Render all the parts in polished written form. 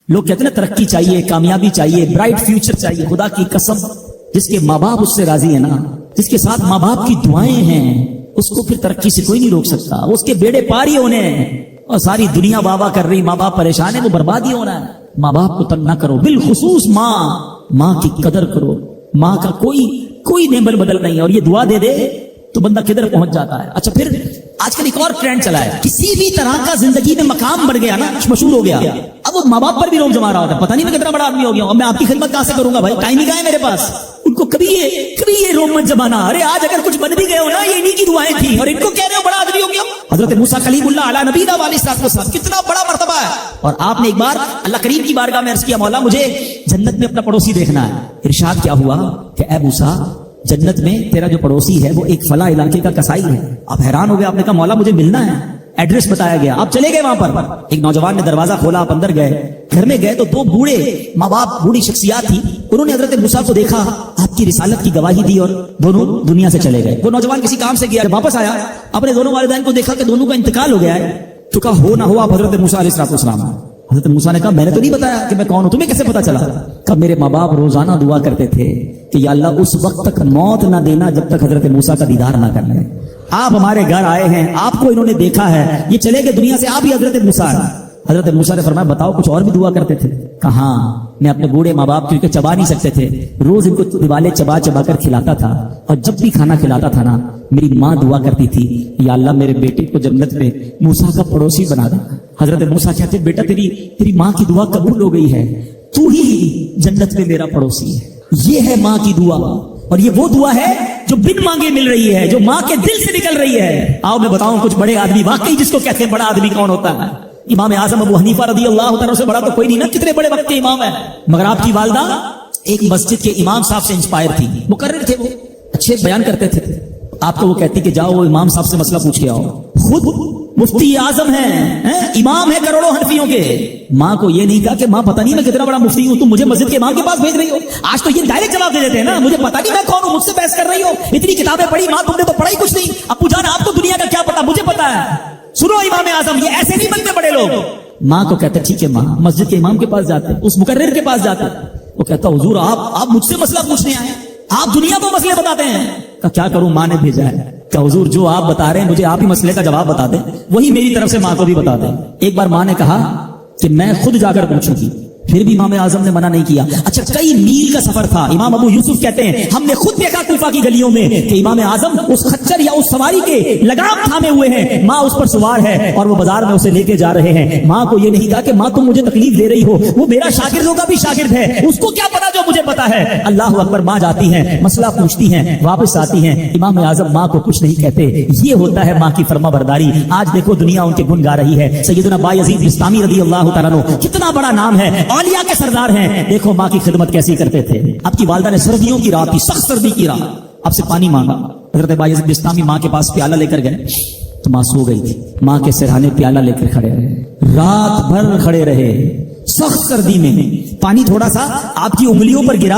लोग कहते हैं ना तरक्की चाहिए, कामयाबी चाहिए, ब्राइट फ्यूचर चाहिए। खुदा की कसम, जिसके माँ बाप उससे राजी है ना, जिसके साथ माँ बाप की दुआएं हैं, उसको फिर तरक्की से कोई नहीं रोक सकता। उसके बेड़े पार ही होने हैं और सारी दुनिया वाह कर रही, माँ बाप परेशान है, वो बर्बाद ही होना है। माँ बाप को तंग ना करो, बिलखुसूस माँ की कदर करो। माँ का कोई नेमल बदल नहीं है, और ये दुआ दे दे तो बंदा किधर पहुंच जाता है। अच्छा, फिर आजकल एक और ट्रेंड चला है, किसी भी तरह का जिंदगी में मकाम बढ़ गया ना, मशहूर हो गया, अब वो माँ बाप पर भी रोक जमा रहा होता है। पता नहीं मैं कितना बड़ा आदमी हो गया हूं, अब मैं आपकी खिदमत कहां से करूंगा भाई, टाइम ही कहां है मेरे पास। उनको कभी ये रोक मत जमाना। अरे आज अगर कुछ बन भी गए हो ना, ये इन्हीं की दुआएं थी, और इनको कह रहे हो बड़ा आदमी हो गया। हजरत मूसा कलीमुल्लाह अला नबीना वालिस्सलाम, कितना बड़ा मर्तबा है। और आपने एक बार अल्लाह करीम की बारगाह में अर्ज किया, मौला मुझे जन्नत में अपना पड़ोसी देखना है। इरशाद क्या हुआ कि ऐ मूसा, जन्नत में तेरा जो पड़ोसी है वो एक फला इलाके का कसाई है। आप हैरान हो गए, आपने कहा मौला मुझे मिलना है। एड्रेस बताया गया, आप चले गए वहां पर। एक नौजवान ने दरवाजा खोला, आप अंदर गए। घर में गए तो दो बूढ़े माँ बाप, बूढ़ी शख्सियात थी। उन्होंने हजरत मूसा को देखा, आपकी रिसालत की गवाही दी और दोनों दुनिया से चले गए। वो नौजवान किसी काम से गया, वापस आया, अपने दोनों वालिदैन को देखा कि दोनों का इंतकाल हो गया है। तो कहा हो ना हो आप हजरत मूसा अलैहिस्सलाम। हजरत मूसा ने कहा मैंने तो नहीं बताया कि मैं कौन हूं, तुम्हें कैसे पता चला? कहा मेरे माँ बाप रोजाना दुआ करते थे कि या अल्लाह उस वक्त तक मौत ना देना जब तक हजरत मूसा का दीदार ना कर ले। आप हमारे घर आए हैं, आपको इन्होंने देखा है, ये चले गए दुनिया से, आप ही हजरत मूसा। हजरत मूसा ने फरमाया बताओ कुछ और भी दुआ करते थे? कहा मैं अपने बूढ़े माँ बाप क्योंकि चबा नहीं सकते थे, रोज इनको दिवाले चबा चबा कर खिलाता था, और जब भी खाना खिलाता था ना, मेरी माँ दुआ करती थी या अल्लाह मेरे बेटे को जन्नत में मूसा का पड़ोसी बना दे। हजरत मूसा कहते बेटा तेरी माँ की दुआ कबूल हो गई है, तू ही जन्नत में मेरा पड़ोसी है। ये है माँ की दुआ, और ये वो दुआ है जो बिन मांगे मिल रही है, जो माँ के दिल से निकल रही है। आओ मैं बताऊं कुछ बड़े आदमी, वाकई जिसको कहते हैं बड़ा आदमी कौन होता है। इमाम आजम अबू हनीफा रज़ियल्लाहु तआला से बड़ा तो कोई नहीं ना, कितने बड़े वक्त के इमाम है। मगर आपकी वालदा एक मस्जिद के इमाम साहब से इंस्पायर थी, मुकर्रिर थे, वो अच्छे बयान करते थे। आपको वो कहती कि जाओ वो इमाम साहब से मसला पूछ के आओ। खुद मुफ्ती आजम है, इमाम है करोड़ों हनफियों के। माँ को ये नहीं कहा कि माँ पता नहीं मैं कितना बड़ा मुफ्ती हूँ, तुम मुझे मस्जिद के इमाम के पास भेज रही हो। आज तो ये डायरेक्ट जवाब दे देते हैं ना, मुझे पता नहीं मैं कौन हूँ, मुझसे बहस कर रही हो, इतनी किताबें पढ़ी, माँ तुमने तो पढ़ा ही कुछ नहीं। अब्बू जान आपको दुनिया का क्या पता, मुझे पता है। सुनो इमाम आजम, ये ऐसे नहीं बनते बड़े लोग। माँ को कहते ठीक है माँ, मस्जिद के इमाम के पास जाते, उस मुकर्रिर के पास जाते। वो कहता हुजूर आप मुझसे मसला पूछने आए, आप दुनिया को मसले बताते हैं। क्या करूं, माँ ने भेजा है। क्या हुजूर जो आप बता रहे हैं मुझे आप ही मसले का जवाब बता दें, वही मेरी तरफ से माँ को भी बता दें। एक बार माँ ने कहा कि मैं खुद जाकर पूछूंगी, फिर भी इमाम आजम ने मना नहीं किया। अच्छा, कई मील का सफर था। इमाम अबू यूसुफ कहते हैं हमने खुद देखा कूफा की गलियों में कि इमाम आजम उस खच्चर या उस सवारी के लगाम थामे हुए हैं, माँ उस पर सवार है और वो बाजार में उसे लेके जा रहे हैं। माँ को ये नहीं कहा कि माँ तुम मुझे तकलीफ दे रही हो, वो मेरा शागिर्दों का भी शागिर्द है, उसको क्या पता जो मुझे पता है। अल्लाह अकबर। माँ जाती है, मसला पूछती है, वापस आती है। इमाम आजम माँ को कुछ नहीं कहते। ये होता है माँ की फर्मा बरदारी। आज देखो दुनिया उनके गुण गा रही है। सैयदना बायजीद बिस्तामी रज़ियल्लाहु तआला अन्हु, कितना बड़ा नाम है, औलिया के सरदार हैं। देखो माँ की खिदमत कैसी करते थे। आपकी वालिदा ने सर्दियों की रात थी, सख्त सर्दी की रात, आपसे पानी मांगा। हज़रत बायजीद बिस्तामी माँ के पास प्याला लेकर गए तो माँ सो गई थी। माँ के सिरहाने प्याला लेकर खड़े रहे, रात भर खड़े रहे, सख्त सर्दी में। पानी थोड़ा सा आपकी उंगलियों पर गिरा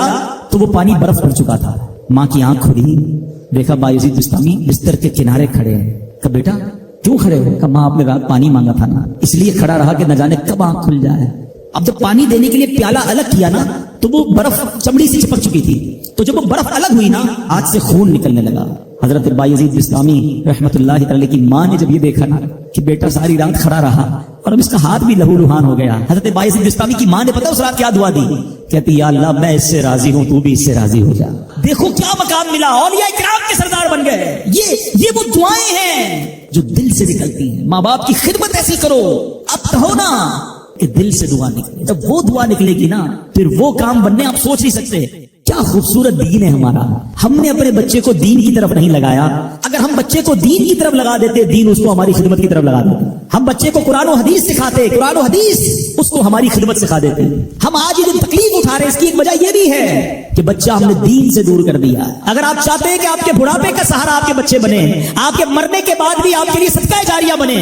तो वो पानी बर्फ पड़ चुका था। माँ की आंख खुली, देखा बायजीद बिस्तामी बिस्तर के किनारे खड़े हैं। कहा बेटा क्यों खड़े हो? कहा माँ आपने रात पानी मांगा था ना, इसलिए खड़ा रहा कि न जाने कब आंख खुल जाए। अब जब पानी देने के लिए प्याला अलग किया ना तो वो बर्फ चमड़ी से चिपक चुकी थी, तो जब वो बर्फ अलग हुई ना हाथ से खून निकलने लगा। हजरत बायजीद बिस्तामी रहमतुल्लाहि तआला की माँ ने जब ये देखा ना कि बेटा सारी रात खड़ा रहा और अब इसका हाथ भी लहूलुहान हो गया, हजरत बायजीद बिस्तामी की माँ ने पता उस रात क्या दुआ दी? कहती या अल्लाह मैं इससे राजी हूँ, तू भी इससे राजी हो जा। देखो क्या मकाम मिला, औलिया इकराम के सरदार बन गए। ये वो दुआएं हैं जो दिल से निकलती हैं। माँ बाप की खिदमत ऐसी करो, अब कहो ना कि दिल से दुआ निकले। जब वो दुआ निकलेगी ना फिर वो काम बनने आप सोच नहीं सकते। क्या खूबसूरत दीन है हमारा। हमने अपने बच्चे को दीन की तरफ नहीं लगाया। अगर हम बच्चे को दीन की तरफ लगा देते, दीन उसको हमारी खिदमत की तरफ लगा देते। हम बच्चे को कुरान और हदीस सिखाते, कुरान और हदीस उसको हमारी खिदमत सिखा देते। हम आज ये जो तकलीफ उठा रहे हैं इसकी एक वजह ये भी है कि बच्चा हमने दीन से दूर कर दिया। अगर आप चाहते हैं कि आपके बुढ़ापे का सहारा आपके बच्चे बने, आपके मरने के बाद भी आपके लिए सदका जारिया बने,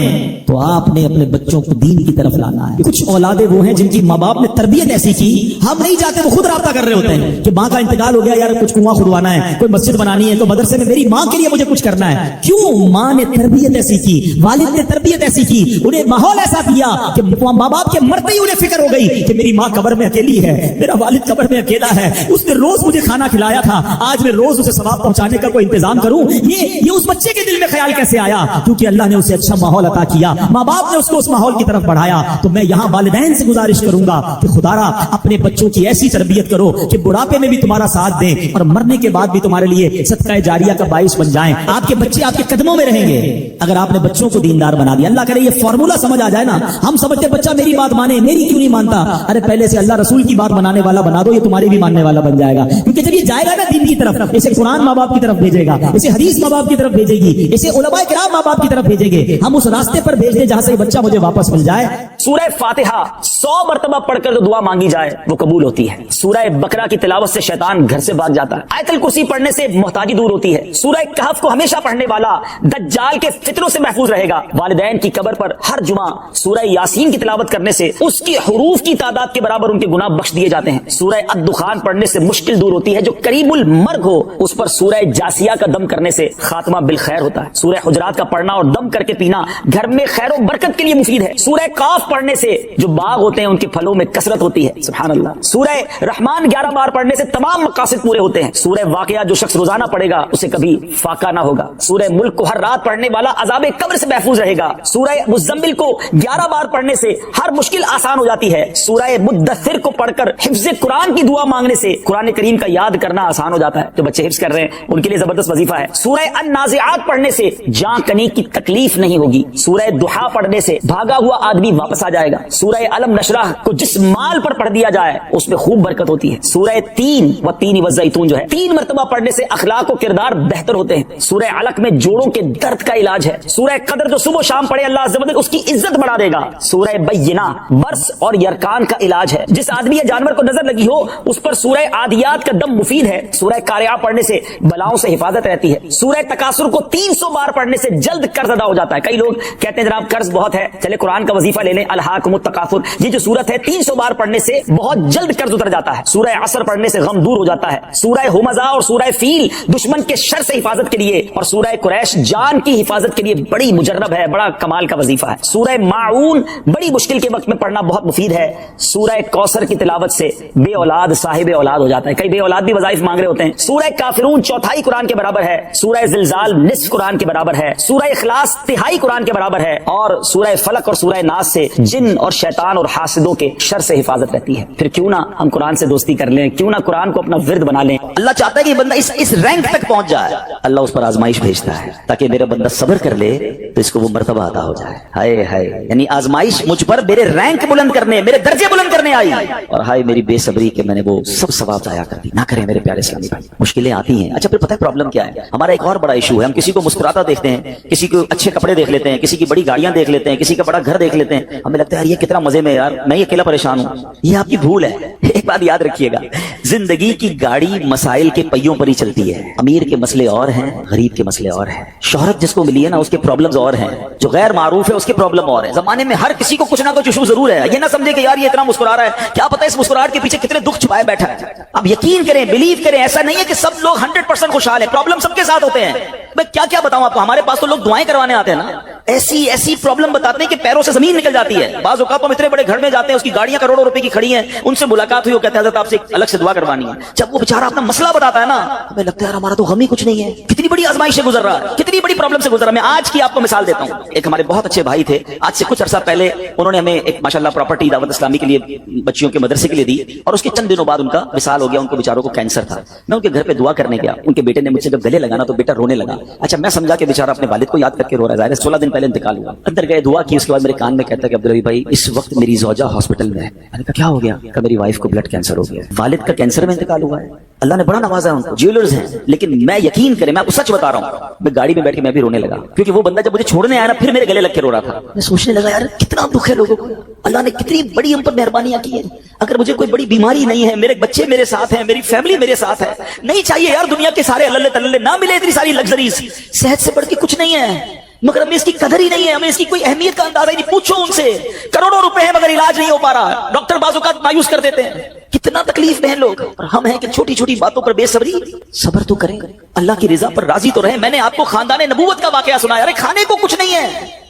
तो आपने अपने बच्चों को दीन की तरफ लाना है। कुछ औलादे वो हैं जिनकी माँ बाप ने तरबियत ऐसी की, हम नहीं चाहते, वो खुद राब्ता कर रहे होते हैं कि माँ का इंतकाल हो गया, यार कुछ कुआं खुदवाना है, कोई मस्जिद बनानी है, तो मदरसे में मेरी माँ के लिए मुझे कुछ करना है। क्यों? माँ ने तरबियत ऐसी की, वालिद ने तरबियत ऐसी की की, उन्हें माहौल ऐसा दिया कि माँ बाप के मरते ही उन्हें फिक्र हो गई कि मेरी माँ कब्र में अकेली है, मेरा वालिद कब्र में अकेला है, उसने रोज मुझे खाना खिलाया था, आज मैं रोज उसे सवाब पहुंचाने का कोई इंतजाम करूं। ये उस बच्चे के दिल में ख्याल कैसे आया? क्योंकि अल्लाह ने उसे अच्छा माहौल अता किया, माँ बाप ने उसको उस माहौल की तरफ बढ़ाया। तो मैं यहाँ वालिदैन से गुजारिश करूंगा कि खुदारा अपने बच्चों की ऐसी तरबियत करो कि बुढ़ापे में भी तुम्हारा साथ दें और मरने के बाद भी तुम्हारे लिए सदका जारिया का बाइस बन जाएं। आपके बच्चे आपके कदमों में रहेंगे अगर आपने बच्चों को दीनदार बना दिया। अल्लाह करे ये फॉर्मूला समझ आ जाए ना। हम समझते बच्चा मेरी बात माने, मेरी क्यों नहीं मानता? अरे पहले से अल्लाह रसूल की बात बनाने वाला बना दो, ये तुम्हारी भी मानने वाला बन जाएगा। क्योंकि जब ये जाएगा ना दीन की तरफ, इसे कुरान माँ बाप की तरफ भेजेगा, इसे हदीस माँ बाप की तरफ भेजेगी, इसे उलमाए किराम माँ बाप की तरफ भेजेंगे। हम उस रास्ते पर भेज दे जहां से बच्चा मुझे वापस मिल जाए। सूरह फातिहा 100 मरतबा पढ़कर जो दुआ मांगी जाए वो कबूल होती है। सूरह बकरा की तिलावत से शैतान घर से भाग जाता है। आयतल कुर्सी पढ़ने से मोहताजी दूर होती है। सूरह कहफ को हमेशा पढ़ने वाला दज्जाल के फितरों से महफूज रहेगा। वालिदैन की कब्र पर हर जुमा सूरह यासीन की तिलावत करने से उसकी हुरूफ की तादाद के बराबर उनके गुनाह बख्श दिए जाते हैं। सूरह अद-दुखान पढ़ने से मुश्किल दूर होती है। जो करीबुल मर्ग हो उस पर सूरह जासिया का दम करने से खात्मा बिल खैर होता है। सूरह हुजरात का पढ़ना और दम करके पीना घर में खैर और बरकत के लिए मुफीद है। सूरह काफ पढ़ने से जो बाग होते हैं उनके फलों में कसरत होती है। सुभान अल्लाह। सूरह रहमान 11 बार पढ़ने से तमाम मकासद पूरे होते हैं। सूरह वाक़िया जो शख्स रोजाना पढ़ेगा उसे कभी फाका ना होगा। सूरह मुल्क को हर रात पढ़ने वाला अज़ाबे कब्र से महफूज रहेगा। सूरह मुज़म्मिल को 11 बार पढ़ने से हर मुश्किल आसान हो जाती है। सूरह मुद्दस्सिर को पढ़कर हिफ्ज़ कुरान की दुआ मांगने से कुरान करीम का याद करना आसान हो जाता है। जो बच्चे हिफ्ज़ कर रहे हैं उनके लिए जबरदस्त वजीफा है। सूरह अन-नाज़िआत पढ़ने से जान कनी की तकलीफ नहीं होगी। सूरह दुहा पढ़ने से भागा हुआ आदमी वापस आ जाएगा। सूरह अलम नशरह को जिस माल पर पढ़ दिया जाए उसमें खूब बरकत होती है। सूरह तीन व ज़ैतून जो है 3 मरतबा पढ़ने से अखलाक और किरदार बेहतर होते हैं। सूरह अलक में जोड़ों के दर्द का इलाज है। सूरह कदर जो सुबह शाम पढ़े अल्लाह अज़्ज़ व जल उसकी इज्जत बढ़ा देगा। सूरह बय्यिना बर्स और यरकान का इलाज है। जिस आदमी या जानवर को नजर लगी हो उस पर सूरह आदियात का दम मुफीद है। सूरह कारिया पढ़ने से बलाओं से हिफाजत रहती है। सूरह तकासुर को 300 बार पढ़ने से जल्द कर्ज अदा हो जाता है। कई लोग कहते हैं जनाब कर्ज बहुत है, चले कुरान का वजीफा ले लें अलहाकुमुत तकासुर। ये जो सूरत है 300 बार पढ़ने से बहुत जल्द कर्ज उतर जाता है। सूरह असर पढ़ने से गम दूर हो जाता है। सूरह हुमज़ा और सूरह फील दुश्मन के शर से हिफाजत के लिए और सूरह कुरैश जान की हिफाजत के लिए बड़ी मुजर्रब है, बड़ा कमाल का वजीफा है। सूरह माऊन बड़ी मुश्किल के वक्त में पढ़ना बहुत मुफीद है। सूरह कौसर की तिलावत से बे औलाद साहिब औलाद हो जाता है। कई बे औलाद भी वज़ाइफ मांग रहे होते हैं। सूरह काफिरून चौथाई कुरान के बराबर है। सूरह ज़िलज़ाल निस्फ कुरान के बराबर है। सूरह इखलास तिहाई कुरान के बराबर है। और सूरह फलक और सूरह नास से जिन और शैतान और हासिदों के शर से हिफाजत रहती है। फिर क्यों ना हम कुरान से दोस्ती कर लें, क्यों ना कुरान को अपना विर्द बना लें। अल्लाह चाहता है कि बंदा इस रैंक तक पहुंच जाए। अल्लाह उस पर आजमाइश भेजता है ताकि मेरा बंदा सब्र कर ले तो इसको वो मर्तबा अता हो जाए। हाय हाय, यानी आजमाइश मुझ पर मेरे रैंक बुलंद करने, मेरे दर्जे बुलंद करने आई, और हाय मेरी बेसब्री के मैंने वो सब सवाब जाया कर दी। ना करें मेरे प्यारे इस्लामी भाई, मुश्किलें आती हैं। अच्छा फिर पता है प्रॉब्लम क्या है? हमारा एक और बड़ा इशू है, हम किसी को मुस्कुराता देखते हैं, किसी को अच्छे कपड़े देख लेते हैं, किसी की बड़ी गाड़ियां देख लेते हैं, किसी का बड़ा घर देख लेते हैं, हमें लगता है यार ये कितना मजे में, यार मैं अकेला परेशान हूं। ये आपकी भूल है। एक बात याद रखिएगा, जिंदगी की गाड़ी मसाइल के पहियों पर ही चलती है। अमीर के मसले और हैं, गरीब के मसले और हैं। शोहरत जिसको मिली है ना उसके प्रॉब्लम्स और हैं, जो गैर मारूफ है उसके प्रॉब्लम और है। जमाने में हर किसी को कुछ ना कुछ इशू जरूर है। ये ना समझे कि यार ये इतना मुस्कुरा रहा है, क्या पता इस मुस्कुराहट के पीछे कितने दुख छुपाए बैठा है। अब यकीन करें, बिलीव करें, ऐसा नहीं है कि सब लोग 100% खुशहाल है। प्रॉब्लम सबके साथ होते हैं। मैं क्या क्या बताऊं आपको, हमारे पास तो लोग दुआएं करवाने आते हैं ना, ऐसी ऐसी प्रॉब्लम बताते हैं कि पैरों से जमीन निकल जाती है। बाज़ औक़ात हम इतने बड़े घर में जाते हैं, उसकी गाड़ियां करोड़ों रुपए की खड़ी हैं, उनसे मुलाकात हुई, वो कहते हैं हज़रत आपसे अलग से दुआ करवानी है। जब वो बेचारा अपना मसला बताता है ना, हमें लगता है यार हमारा तो गम ही कुछ नहीं है। कितनी बड़ी आजमाइश से गुजर रहा है, कितनी बड़ी प्रॉब्लम से गुजर रहा है। मैं आज की आपको मिसाल देता हूं। एक हमारे बहुत अच्छे भाई थे, आज से कुछ अरसा पहले उन्होंने हमें एक माशाल्लाह प्रॉपर्टी दावत इस्लामी के लिए बच्चियों के मदरसे के लिए दी, और उसके चंद दिनों बाद उनका विसाल हो गया। उनको बेचारों को कैंसर था। मैं उनके घर पे दुआ करने गया, उनके बेटे ने मुझसे जब गले लगाना तो बेटा रोने लगा। अच्छा मैं समझा कि बेचारा अपने वालिद को याद करके रो रहा है, 16 दिन पहले इंतकाल हुआ। अंदर गए, दुआ की, उसके बाद मेरे कान में कहता है कि अब्दुल रहीम भाई इस वक्त मेरी ज़ौजा हॉस्पिटल में है। मैंने कहा क्या हो गया? कहा मेरी वाइफ को ब्लड कैंसर हो गया। वालिद का कैंसर में इंतकाल हुआ है। अल्लाह ने बड़ा नवाजा है उनको, ज्वेलर्स हैं, लेकिन मैं यकीन करें, मैं आपको सच बता रहा हूँ, मैं गाड़ी में बैठ के मैं भी रोने लगा, क्योंकि वो बंदा जब मुझे छोड़ने आया ना फिर मेरे गले लग के रो रहा था। मैं सोचने लगा यार कितना दुख है लोगों को, अल्लाह ने कितनी बड़ी हम पर मेहरबानियां की है। अगर मुझे कोई बड़ी बीमारी नहीं है, मेरे बच्चे मेरे साथ हैं, मेरी फैमिली मेरे साथ है, नहीं चाहिए यार दुनिया के सारे अल्लल्ले तल्लल्ले, ना मिले इतनी सारी लग्जरीज, सेहत से बढ़ के कुछ नहीं है, मगर हमें इसकी कदर ही नहीं है, हमें इसकी कोई अहमियत का अंदाजा ही नहीं। पूछो उनसे, करोड़ों रुपए हैं मगर इलाज नहीं हो पा रहा, डॉक्टर बाजू का मायूस कर देते हैं। कितना तकलीफ में है लोग, और हम हैं कि छोटी छोटी बातों पर बेसब्री। सब्र तो करें, अल्लाह की रिजा पर राजी तो रहे। मैंने आपको खानदान नबूवत का वाकया सुनाया, अरे खाने को कुछ नहीं है,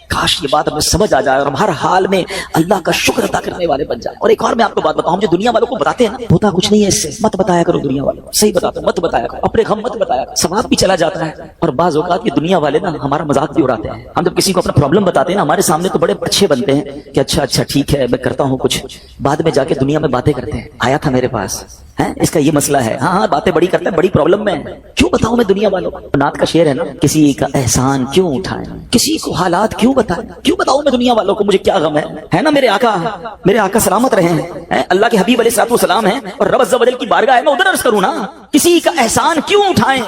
کاش یہ بات ہمیں سمجھ آ جائے اور ہم ہر حال میں اللہ کا شکر ادا کرنے والے بن جائیں. اور ایک اور میں آپ کو بات بتاؤں, ہم جو دنیا والوں کو بتاتے ہیں نا, ہوتا کچھ نہیں ہے اس سے. مت بتایا کرو دنیا والوں کو, صحیح بتاتا ہوں, مت بتایا کرو, اپنے غم مت بتایا کرو, ثواب بھی چلا جاتا ہے. اور بعض اوقات یہ دنیا والے نا ہمارا مذاق بھی اڑاتے ہیں. ہم جب کسی کو اپنا پرابلم بتاتے ہیں نا, ہمارے سامنے تو بڑے اچھے بنتے ہیں کہ اچھا اچھا ٹھیک ہے میں کرتا ہوں کچھ, بعد میں جا کے دنیا میں باتیں کرتے ہیں, آیا تھا میرے پاس اس کا یہ مسئلہ ہے, ہاں ہاں باتیں بڑی کرتا ہے, بڑی پرابلم میں کیوں بتاؤں میں دنیا والوں کو. نعت کا شعر ہے نا, کسی کا احسان کیوں اٹھائیں, کسی کو حالات کیوں بتائیں, کیوں بتاؤں میں دنیا والوں کو مجھے کیا غم ہے نا. میرے آقا سلامت رہے ہیں, اللہ کے حبیب علیہ الصلوۃ والسلام ہیں, اور رب عز و جل کی بارگاہ ہے, میں ادھر عرض کروں نا, کسی کا احسان کیوں اٹھائیں,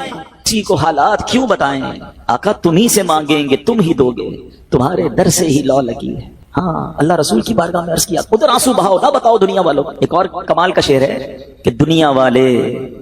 کسی کو حالات کیوں بتائیں. آقا تم ہی سے مانگیں گے تم ہی دو گے, تمہارے در سے ہی لو لگی ہے. ہاں اللہ رسول کی بارگاہ میں عرض کیا, ادھر آنسو بہاؤ, نہ بتاؤ دنیا والوں. ایک اور کمال کا شعر ہے کہ دنیا والے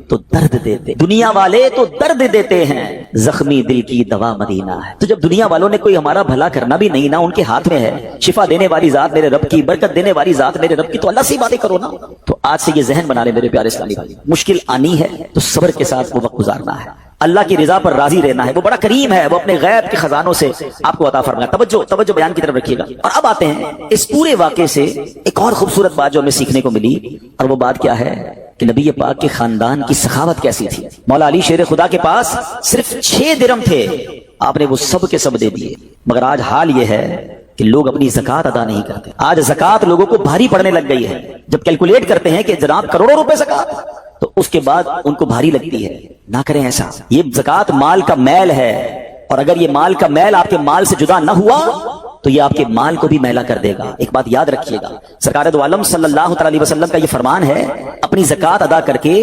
تو درد دیتے, دنیا والے تو درد دیتے ہیں, زخمی دل کی دوا مدینہ ہے. تو جب دنیا والوں نے کوئی ہمارا بھلا کرنا بھی نہیں نا ان کے ہاتھ میں ہے, شفا دینے والی ذات میرے رب کی, برکت دینے والی ذات میرے رب کی, تو اللہ سے ہی باتیں کرو نا. تو آج سے یہ ذہن بنا لے میرے پیارے اسلامی بھائی, مشکل آنی ہے تو صبر کے ساتھ وہ وقت گزارنا ہے, اللہ کی رضا پر راضی رہنا ہے. وہ بڑا کریم ہے, وہ اپنے غیب کے خزانوں سے آپ کو عطا فرمایا. توجہ بیان کی طرف رکھیے گا. اور اب آتے ہیں اس پورے واقعے سے ایک اور خوبصورت بات جو ہمیں سیکھنے کو ملی, اور وہ بات کیا ہے کہ نبی پاک کے خاندان کی سخاوت کیسی تھی. مولا علی شیر خدا کے پاس صرف 6 درم تھے, آپ نے وہ سب کے سب دے دیے. مگر آج حال یہ ہے کہ لوگ اپنی زکات ادا نہیں کرتے. آج زکات لوگوں کو بھاری پڑنے لگ گئی ہے. جب کیلکولیٹ کرتے ہیں کہ جناب کروڑوں روپے زکات, تو اس کے بعد ان کو بھاری لگتی ہے. نہ کریں ایسا, یہ زکات مال کا میل ہے, اور اگر یہ مال کا میل آپ کے مال سے جدا نہ ہوا تو یہ آپ کے مال کو بھی میلا کر دے گا. ایک بات یاد رکھیے گا, سرکار دو عالم صلی اللہ علیہ وسلم کا یہ فرمان ہے, اپنی زکات ادا کر کے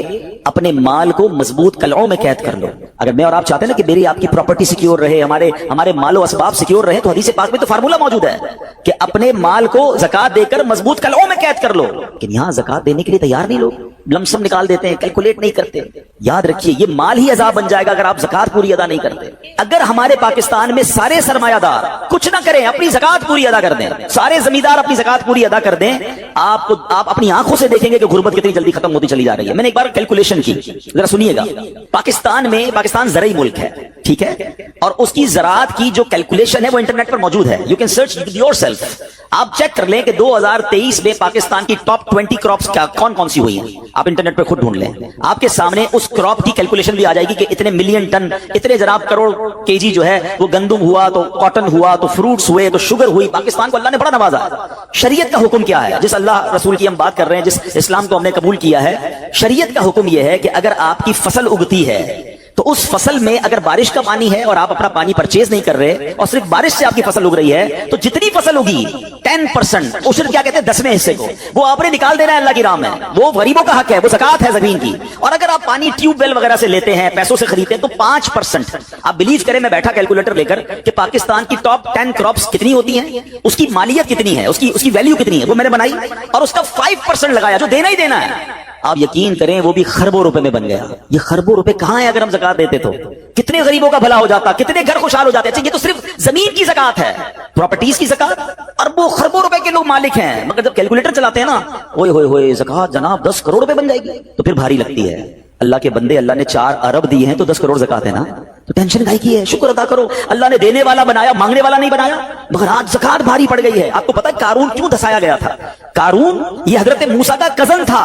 اپنے مال کو مضبوط قلعوں میں قید کر لو. اگر میں اور آپ چاہتے ہیں نا کہ میری آپ کی پراپرٹی سیکیور رہے, ہمارے مال و اسباب سیکیور رہے, تو حدیث پاک میں تو فارمولا موجود ہے کہ اپنے مال کو زکات دے کر مضبوط قلعوں میں قید کر لو. لیکن یہاں زکات دینے کے لیے تیار نہیں لوگ, لمسم نکال دیتے ہیں, کیلکولیٹ نہیں کرتے. یاد رکھیے یہ مال ہی عذاب بن جائے گا اگر آپ زکات پوری ادا نہیں کرتے. اگر ہمارے پاکستان میں سارے سرمایہ دار کچھ نہ کریں, اپنی زکات پوری ادا کر دیں, سارے زمیندار اپنی زکات پوری ادا کر دیں, آپ اپنی آنکھوں سے دیکھیں گے کہ غربت کتنی جلدی ختم ہوتی چلی جا رہی ہے. میں نے ایک بار کیلکولیشن کی, ذرا سنیے گا. پاکستان زرعی ملک ہے, ٹھیک ہے, اور اس کی زراعت کی جو کیلکولیشن ہے وہ انٹرنیٹ پر موجود ہے. You can search your self. آپ چیک کر لیں کہ 2023 میں پاکستان کی ٹاپ 20 کراپس کون سی ہوئی ہیں, آپ انٹرنیٹ پہ خود ڈھونڈ لیں. آپ کے سامنے اس کراپ کی کیلکولیشن بھی آ جائے گی کہ اتنے ملین ٹن, اتنے جناب کروڑ کے جی جو ہے وہ گندم ہوا, تو کاٹن ہوا, تو فروٹس ہوئے, تو شوگر ہوئی. پاکستان کو اللہ نے بڑا نوازا ہے. شریعت کا حکم کیا ہے, جس اللہ رسول کی ہم بات کر رہے ہیں, جس اسلام کو ہم نے قبول کیا ہے, شریعت کا حکم یہ ہے کہ اگر آپ کی فصل اگتی ہے تو اس فصل میں اگر بارش کا پانی ہے اور آپ اپنا پانی پرچیز نہیں کر رہے, اور صرف بارش سے آپ کی فصل اگ رہی ہے, تو جتنی فصل ہوگی 10%, عشر کیا کہتے ہیں 10ویں حصے کو, وہ آپ نے نکال دینا ہے اللہ کی راہ میں. وہ غریبوں کا حق ہے, وہ زکات ہے زمین کی. اور اگر آپ پانی ٹیوب ویل وغیرہ سے لیتے ہیں, پیسوں سے خریدتے ہیں, تو 5%. آپ بلیو کریں, میں بیٹھا کیلکولیٹر لے کر کہ پاکستان کی ٹاپ 10 کراپس کتنی ہوتی ہیں, اس کی مالیت کتنی ہے, اس کی ویلیو کتنی ہے, وہ میں نے بنائی, اور اس کا 5% لگایا جو دینا ہی دینا ہے. آپ یقین کریں وہ بھی خربوں روپے میں بن گیا. یہ خربوں روپے کہاں ہیں؟ اگر ہم زکات دیتے تو کتنے غریبوں کا بھلا ہو جاتا, کتنے گھر خوشحال ہو جاتے. اچھا یہ تو صرف زمین کی زکات ہے, پراپرٹیز کی زکات, اربوں خربوں روپے کے لوگ مالک ہیں. مگر جب کیلکولیٹر چلاتے ہیں نا, اوئے ہوئے ہوئے زکات جناب 10 کروڑ روپے بن جائے گی, تو پھر بھاری لگتی ہے. اللہ کے بندے, اللہ نے 4 ارب دیے ہیں تو 10 کروڑ زکات ہے نا, تو ٹینشن کائی کی ہے, شکر ادا کرو. اللہ نے دینے والا بنایا, مانگنے والا نہیں بنایا. مگر آج زکات بھاری پڑ گئی ہے. آپ کو پتا ہے قارون کیوں دھسایا گیا تھا؟ قارون یہ حضرت موسیٰ کا کزن تھا,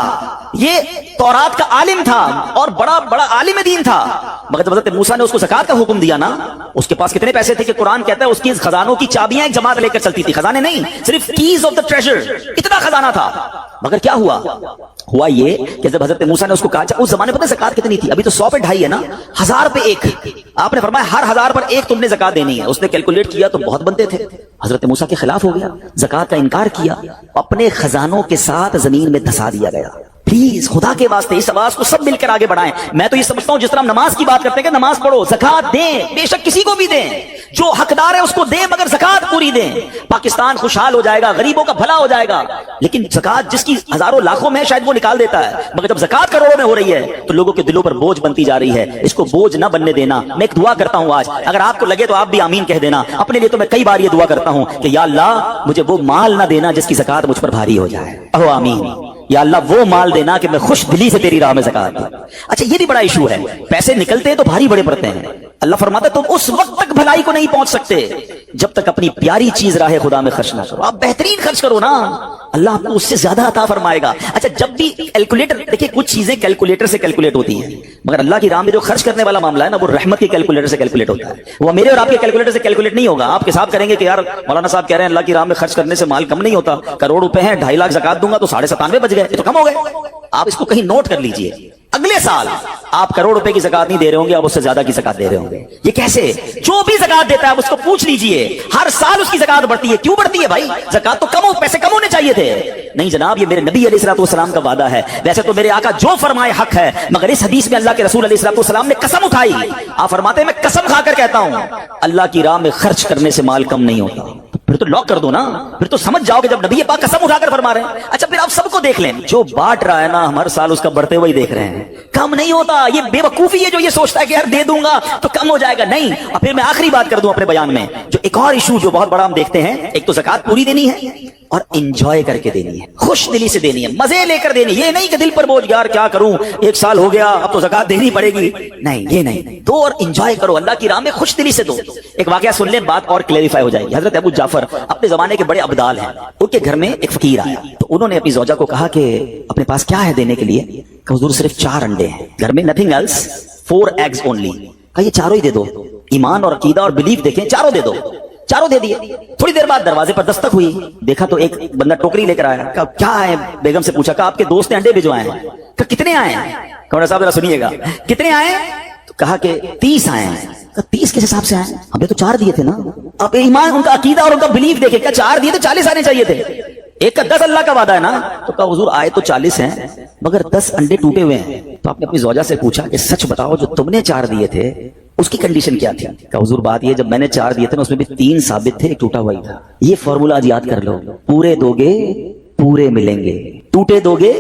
یہ تورات کا عالم تھا اور بڑا عالم دین تھا. مگر جب حضرت موسیٰ نے اس کو زکات کا حکم دیا نا, اس کے پاس کتنے پیسے تھے کہ قرآن کہتا ہے اس کی خزانوں کی چابیاں ایک جماعت لے کر چلتی تھی. خزانے نہیں, صرف کیز آف دا ٹریجر, اتنا خزانہ تھا. مگر کیا ہوا یہ کہ جب حضرت موسیٰ نے اس کو کہا, اس زمانے پتہ زکات کتنی تھی؟ ابھی تو 100 پہ 2.5 ہے نا, 1000 پہ 1. آپ نے فرمایا ہر 1000 پر 1 تم نے زکات دینی ہے. اس نے کیلکولیٹ کیا تو بہت بنتے تھے. حضرت موسیٰ کے خلاف ہو گیا, زکات کا انکار کیا, اپنے خزانوں کے ساتھ زمین میں دھسا دیا گیا. پلیز خدا کے واسطے اس آواز کو سب مل کر آگے بڑھائیں. میں تو یہ سمجھتا ہوں جس طرح ہم نماز کی بات کرتے ہیں کہ نماز پڑھو, زکات دیں, بے شک کسی کو بھی دیں, جو حقدار ہے اس کو دیں, مگر زکات پوری دیں. پاکستان خوشحال ہو جائے گا, غریبوں کا بھلا ہو جائے گا. لیکن زکات جس کی ہزاروں لاکھوں میں شاید وہ نکال دیتا ہے, مگر جب زکات کروڑوں میں ہو رہی ہے تو لوگوں کے دلوں پر بوجھ بنتی جا رہی ہے. اس کو بوجھ نہ بننے دینا. میں ایک دعا کرتا ہوں آج, اگر آپ کو لگے تو آپ بھی آمین کہہ دینا. اپنے لیے تو میں کئی بار یہ دعا کرتا ہوں کہ یا اللہ مجھے وہ مال نہ دینا جس کی زکات مجھ پر بھاری ہو جائے. اہو آمین. یا اللہ وہ مال دینا کہ میں خوش دلی سے تیری راہ میں زکات دوں. اچھا یہ بھی بڑا ایشو ہے, پیسے نکلتے ہیں تو بھاری بڑے پڑتے ہیں. اللہ فرماتا ہے تم اس وقت تک بھلائی کو نہیں پہنچ سکتے جب تک اپنی پیاری چیز راہ خدا میں خرچ نہ کرو. آپ بہترین خرچ کرو نا, اللہ آپ کو اس سے زیادہ عطا فرمائے گا. اچھا جب بھی کیلکولیٹر, دیکھیے کچھ چیزیں کیلکولیٹر سے کیلکولیٹ ہوتی ہیں, مگر اللہ کی راہ میں جو خرچ کرنے والا معاملہ ہے نا, وہ رحمت کے کیلکولیٹر سے کیلکولیٹ ہوتا ہے. وہ میرے اور آپ کے کیلکولیٹر سے کیلکولیٹ نہیں ہوگا. آپ حساب کریں گے کہ یار مولانا صاحب کہہ رہے ہیں اللہ کی راہ میں خرچ کرنے سے مال کم نہیں ہوتا, کروڑ روپے ہیں 2.5 لاکھ زکات دوں گا تو 97.5 بچ گئے, یہ تو کم ہو گئے. آپ اس کو کہیں نوٹ کر لیجئے, اگلے سال آپ کروڑ روپے کی زکات نہیں دے رہے ہوں گے, آپ اس سے زیادہ کی زکات دے رہے ہوں گے. یہ کیسے؟ جو بھی زکات دیتا ہے آپ اس کو پوچھ لیجئے, ہر سال اس کی زکات بڑھتی ہے. کیوں بڑھتی ہے بھائی؟ زکات تو کم ہو, پیسے کم ہونے چاہیے تھے. نہیں جناب, یہ میرے نبی علیہ الصلوۃ والسلام کا وعدہ ہے. ویسے تو میرے آقا جو فرمائے حق ہے, مگر اس حدیث میں اللہ کے رسول علیہ الصلوۃ والسلام نے قسم اٹھائی. آپ فرماتے ہیں میں قسم کھا کر کہتا ہوں اللہ کی راہ میں خرچ کرنے سے مال کم نہیں ہوتا. پھر تو لاک کر دو نا, پھر تو سمجھ جاؤ کہ جب نبی پاک قسم اٹھا کر فرما رہے ہیں. اچھا پھر آپ سب کو دیکھ لیں, جو بانٹ رہا ہے نا ہر سال اس کا بڑھتے ہوئے دیکھ رہے ہیں, کم نہیں ہوتا. یہ بے وقوفی ہے جو یہ سوچتا ہے کہ یار دے دوں گا تو کم ہو جائے گا. نہیں. اور پھر میں آخری بات کر دوں اپنے بیان میں, جو ایک اور ایشو جو بہت بڑا ہم دیکھتے ہیں, ایک تو زکات پوری دینی ہے اور انجوائے کر کے دینی ہے, خوش دلی سے دینی ہے, مزے لے کر دینی. یہ نہیں کہ دل پر بوجھ, یار کیا کروں 1 سال ہو گیا اب تو زکات دینی پڑے گی. نہیں, یہ نہیں. دو اور انجوائے کرو, اللہ کی راہ میں خوش دلی سے دو. ایک واقعہ سن لیں, بات اور کلیریفائی ہو جائے گی. حضرت ابو جعفر اپنے زمانے کے بڑے ابدال ہیں. ان کے گھر میں ایک فقیر آیا تو انہوں نے اپنی زوجہ کو کہا کہ اپنے پاس کیا ہے دینے کے لیے؟ کہ حضور صرف 4 انڈے ہیں گھر میں, نتھنگ ایلس, 4 ایگز اونلی. کہ یہ 4 ہی دے دو. ایمان اور عقیدہ اور بلیف دیکھیں, 4 دے دو. 4 دے دیے. تھوڑی دیر بعد دروازے پر دستک ہوئی, دیکھا تو ایک بندہ ٹوکری لے کر آیا. کہا کیا ہے؟ بیگم سے پوچھا, کہا آپ کے دوست نے انڈے بھجوائے ہیں. کہا کتنے آئے ہیں؟ کہا صاحب ذرا سنیے گا, کتنے آئے ہیں؟ تو کہا کہ 30 آئے ہیں. کہا 30 کس حساب سے آئے؟ ہمیں تو 4 دیے تھے نا. اب ایمان, ان کا عقیدہ اور ان کا بلیف دیکھے. کیا 4 دیے تو 40 آنے چاہیے تھے. ایک کا 10 اللہ کا وعدہ ہے نا. تو کہا حضور آئے تو 40 ہیں مگر 10 انڈے ٹوٹے ہوئے ہیں. تو آپ نے اپنی زوجہ سے پوچھا کہ سچ بتاؤ جو تم نے 4 دیے تھے اس کی کنڈیشن کیا تھی؟ کہ حضور بات یہ, جب میں نے 4 دیے تھے نا اس میں بھی 3 ثابت تھے, ایک ٹوٹا ہوا ہی تھا. یہ فارمولا آج یاد کر لو, پورے دو گے پورے ملیں گے, ٹوٹے دو گے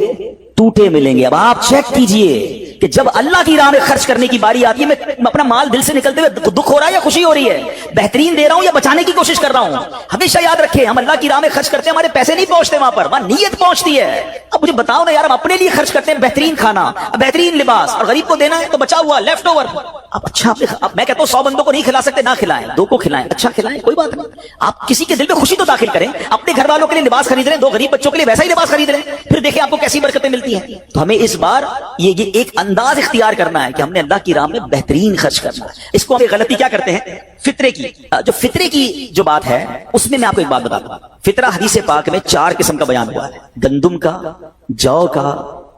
ٹوٹے ملیں گے. اب آپ چیک کیجئے کہ جب اللہ کی راہ میں خرچ کرنے کی باری آتی ہے, میں اپنا مال دل سے نکلتے ہوئے دکھ ہو رہا ہے یا خوشی ہو رہی ہے, بہترین دے رہا ہوں یا بچانے کی کوشش کر رہا ہوں. ہمیشہ یاد رکھیں, ہم اللہ کی راہ میں خرچ کرتے ہیں, ہمارے پیسے نہیں پہنچتے وہاں پر, وہاں نیت پہنچتی ہے. اب مجھے بتاؤ نا یار, ہم اپنے لیے خرچ کرتے ہیں بہترین کھانا, بہترین لباس, اور غریب کو دینا ہے تو بچا ہوا لیفٹ اوور. اب اچھا, میں کہتا ہوں 100 بندوں کو نہیں کھلا سکتے, نہ کھلائیں, 2 کو کھلائیں, اچھا کھلائیں, کوئی بات نہیں. آپ کسی کے دل میں خوشی تو داخل کریں, اپنے گھر والوں کے لیے لباس خرید رہے ہیں, 2 غریب بچوں کے لیے ویسا ہی لباس خرید رہے ہیں, پھر دیکھیں آپ کو کیسی برکتیں ملتی ہیں. تو ہمیں اس بار یہ ایک انداز اختیار کرنا ہے کہ ہم نے اللہ کی راہ میں بہترین خرچ کرنا ہے. اس کو ہم ایک غلطی کیا کرتے ہیں, فطرے کی. جو فطرے کی جو بات ہے اس میں آپ کو ایک بات بتاتا ہوں. فطرہ حدیث پاک میں 4 قسم کا بیان ہوا ہے, گندم کا, جو کا,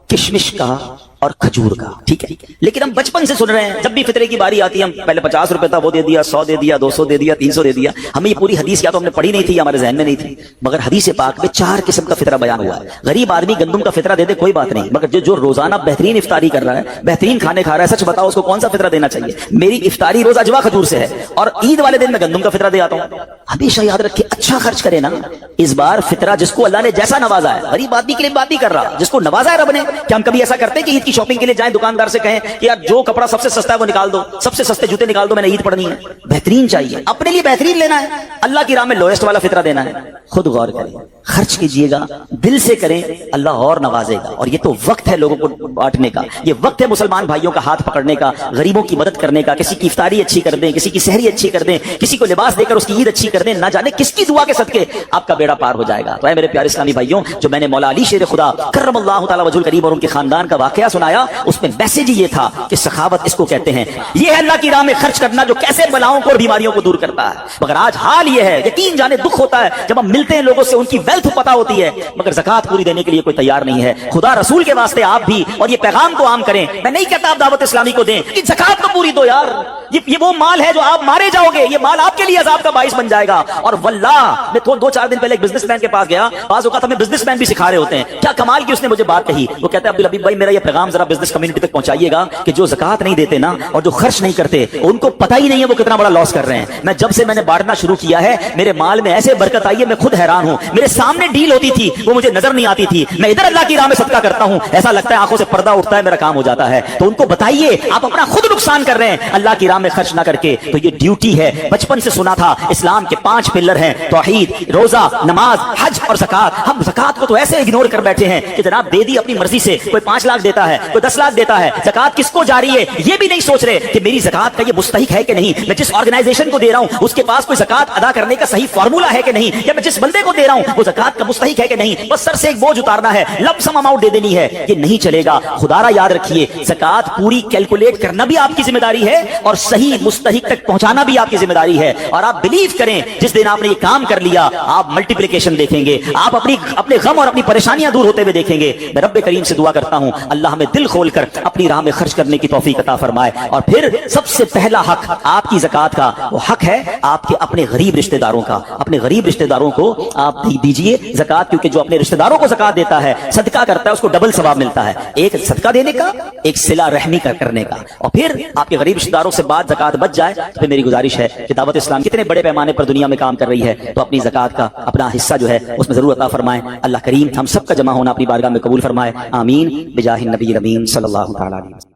کشمش کا اور کھجور کا. ٹھیک ہے, لیکن ہم بچپن سے سن رہے ہیں, جب بھی فطرے کی باری آتی ہے ہم پہلے 50 روپے تھا وہ دے دیا, 100 دے دیا, 200 دے دیا, 300 دے دیا. ہمیں یہ پوری حدیث یا تو ہم نے پڑھی نہیں تھی یا ہمارے ذہن میں نہیں تھی, مگر حدیث پاک میں 4 قسم کا فطرہ بیان ہوا ہے. غریب آدمی گندم کا فطرہ دے دے کوئی بات نہیں, مگر جو روزانہ بہترین افطاری کر رہا ہے, بہترین کھانے کھا رہا ہے, سچ بتاؤ اس کو کون سا فطرہ دینا چاہیے؟ میری افطاری روز اجوا کھجور سے ہے اور عید والے دن میں گندم کا فطرہ دے آتا ہوں. ہمیشہ یاد رکھے, اچھا خرچ کرے نا. اس بار فطرہ جس کو اللہ نے جیسا نوازا ہے, غریب آدمی کے لیے بات نہیں کر رہا, جس کو نوازا ہے رب نے. کیا ہم کبھی ایسا کرتے ہیں کہ عید کی شاپنگ کے لیے جائیں دکاندار سے کہیں کہ یار جو کپڑا سب سے سستا ہے وہ نکال دو, سب سے سستے جوتے نکال دو, میں نے عید پڑھنی ہے؟ بہترین چاہیے, اپنے لیے بہترین لینا ہے, اللہ کی راہ میں لوئسٹ والا فطرہ دینا ہے. خود غور کریں, خرچ کیجئے گا, دل سے کریں, اللہ اور نوازے گا. اور یہ تو وقت ہے لوگوں کو بانٹنے کا, یہ وقت ہے مسلمان بھائیوں کا ہاتھ پکڑنے کا, غریبوں کی مدد کرنے کا. کسی کی افطاری اچھی کر دیں, کسی کی سحری اچھی کر دیں, کسی کو لباس دے کر اس کی عید اچھی کر دیں. نہ جانے کس کی دعا کے صدقے آپ کا بیڑا پار ہو جائے گا. تو اے میرے پیارے اسلامی بھائیوں, جو میں نے مولا علی شیر خدا کرم اللہ تعالی وجہ الکریم اور ان کے خاندان کا واقعہ سنایا, اس میں میسج یہ تھا کہ سخاوت اس کو کہتے ہیں. یہ ہے اللہ کی راہ میں خرچ کرنا جو کیسے بلاؤں کو اور بیماریوں کو دور کرتا ہے. مگر آج حال یہ ہے, یقین جانے دکھ ہوتا ہے جب ہم ملتے ہیں لوگوں سے, ان کی ویلتھ پتہ ہوتی ہے مگر زکات پوری دینے کے لیے کوئی تیار نہیں ہے. خدا رسول کے واسطے آپ بھی اور یہ پیغام کو عام کریں. میں نہیں کہتا آپ دعوت اسلامی کو دیں, کہ زکات تو پوری دو یار. یہ وہ مال ہے جو آپ مارے جاؤ گے, یہ مال آپ کے لیے عذاب کا باعث بن جائے گا. اور واللہ میں 2-4 دن پہلے ایک بزنس مین کے پاس گیا, بعض اوقات ہمیں بزنس مین بھی سکھا رہے ہوتے ہیں. کیا کمال کی اس نے مجھے بات کہی, وہ کہتا ہے عبدالحبیب بھائی میرا یہ پیغام पैगाम जरा बिजनेस कम्युनिटी तक पहुंचाइएगा कि जो ज़कात नहीं देते ना और जो खर्च नहीं करते उनको पता ही नहीं है वो कितना बड़ा लॉस कर रहे हैं। मैं जब से मैंने बांटना शुरू किया है मेरे माल में ऐसे बरकत आई है, मैं खुद हैरान हूं। मेरे सामने डील होती थी वो मुझे नजर नहीं आती थी, मैं इधर अल्लाह की राह में सदका करता हूं, ऐसा लगता है आंखों से पर्दा उठता है, मेरा काम हो जाता है। तो उनको बताइए आप अपना खुद नुकसान कर रहे हैं अल्लाह की राह में खर्च ना करके। तो ये ड्यूटी है, बचपन से सुना था इस्लाम के 5 पिलर हैं, तौहीद, रोजा, नमाज, हज और ज़कात। हम ज़कात को तो ऐसे इग्नोर कर बैठे हैं कि जनाब दे दी अपनी मर्जी से, कोई 5 लाख देता है, कोई 10 लाख देता है, ज़कात किसको जारी है ये भी नहीं सोच रहे कि मेरी ज़कात का ये मुस्तहिक है कि नहीं, मैं जिस ऑर्गेनाइजेशन को दे रहा हूं उसके पास कोई ज़कात अदा करने का सही फार्मूला है कि नहीं, या मैं जिस बंदे को दे रहा हूं वो ज़कात का मुस्तहिक है कि नहीं, बस सर से एक बोझ उतारना है, लमसम अमाउंट दे देनी है, ये नहीं चलेगा। खुदारा याद रखिए ज़कात पूरी कैलकुलेट करना भी आपकी जिम्मेदारी है और सही मुस्तहिक तक पहुंचाना भी आपकी जिम्मेदारी है। और आप बिलीव करें जिस दिन आपने ये काम कर लिया आप मल्टीप्लिकेशन देखेंगे, आप अपने गम और अपनी परेशानियां दूर होते हुए देखेंगे। मैं रब्बे करीम से दुआ करता हूं अल्लाह हमें दिल खोलकर अपनी राह में खर्च करने की तौफीक अता फरमाए। और फिर सबसे पहला हक आपकी ज़कात का वो हक है आपके अपने गरीब रिश्तेदारों का। अपने गरीब रिश्तेदारों को आप दीजिए ज़कात, क्योंकि जो अपने रिश्तेदारों को ज़कात देता है, सदका करता है, उसको डबल सवाब मिलता है, एक सदका देने का, एक सिला रहमी करने का। और फिर आपके गरीब रिश्तेदारों से बात ज़कात बच जाए तो फिर मेरी गुजारिश है कि दावत इस्लाम कितने बड़े पैमाने पर दुनिया में काम कर रही है, तो अपनी ज़कात का अपना हिस्सा जो है उसमें जरूर अता फरमाएं। अल्लाह करीम हम सबका जमा होना अपनी बारगाह में कबूल फरमाए। आमीन बिजाहिन नबी अमीन सल्लल्लाहु तआला अलैहि वसल्लम।